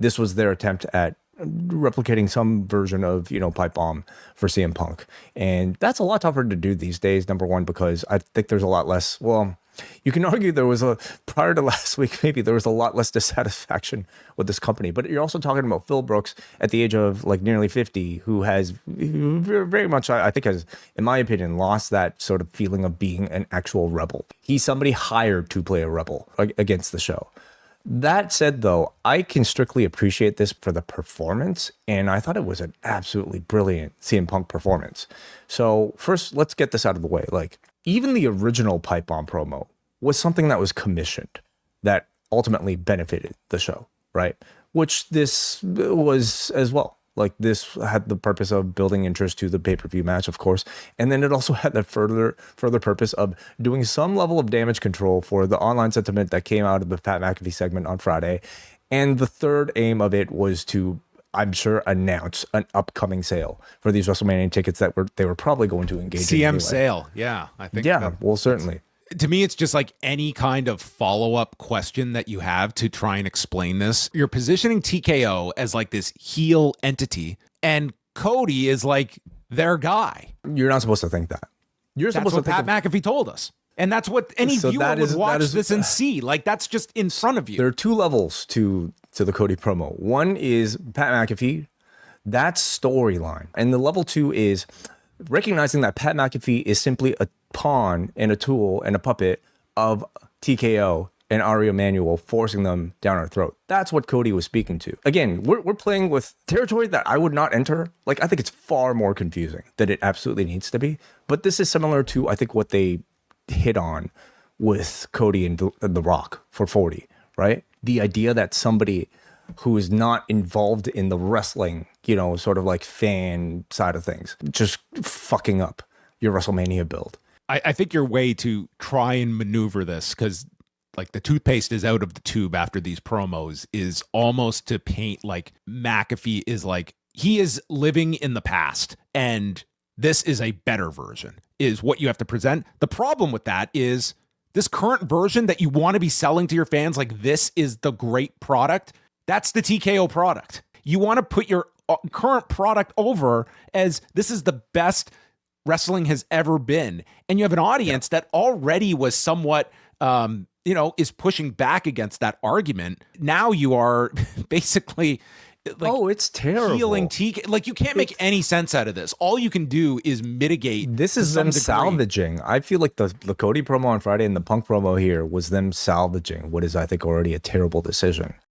this was their attempt at replicating some version of, pipe bomb for CM Punk. And that's a lot tougher to do these days, number one, because I think there's a lot less, well, you can argue prior to last week, maybe there was a lot less dissatisfaction with this company. But you're also talking about Phil Brooks at the age of like nearly 50, who has very much, I think, has, in my opinion, lost that sort of feeling of being an actual rebel. He's somebody hired to play a rebel against the show. That said, though, I can strictly appreciate this for the performance, and I thought it was an absolutely brilliant CM Punk performance. So first, let's get this out of the way. Like, even the original pipe bomb promo was something that was commissioned that ultimately benefited the show, right? Which this was as well. Like, this had the purpose of building interest to the pay-per-view match, of course. And then it also had the further purpose of doing some level of damage control for the online sentiment that came out of the Pat McAfee segment on Friday. And the third aim of it was to, I'm sure, announce an upcoming sale for these WrestleMania tickets that they were probably going to engage in CM anyway. sale. Yeah, I think. Yeah, well, certainly. To me, it's just like any kind of follow-up question that you have to try and explain this. You're positioning TKO as like this heel entity, and Cody is like their guy. You're not supposed to think that. That's supposed what to think Pat McAfee told us. And that's what any viewer would watch this and see. Like, that's just in front of you. There are two levels to the Cody promo. One is Pat McAfee, that's storyline. And the level two is recognizing that Pat McAfee is simply a pawn and a tool and a puppet of TKO and Ari Emanuel, forcing them down our throat. That's what Cody was speaking to. Again, we're playing with territory that I would not enter. Like, I think it's far more confusing than it absolutely needs to be. But this is similar to, I think, what they hit on with Cody and The Rock for 40, right? The idea that somebody who is not involved in the wrestling, sort of like fan side of things, just fucking up your WrestleMania build. I think your way to try and maneuver this, because like the toothpaste is out of the tube after these promos, is almost to paint like McAfee is like, he is living in the past and this is a better version, is what you have to present. The problem with that is this current version that you want to be selling to your fans, like this is the great product. That's the TKO product. You want to put your current product over as this is the best wrestling has ever been. And you have an audience that already was somewhat, is pushing back against that argument. Now you are basically like, it's terrible. Healing TK. Like, you can't make any sense out of this. All you can do is mitigate. This is them salvaging. I feel like the Cody promo on Friday and the Punk promo here was them salvaging what is, I think, already a terrible decision.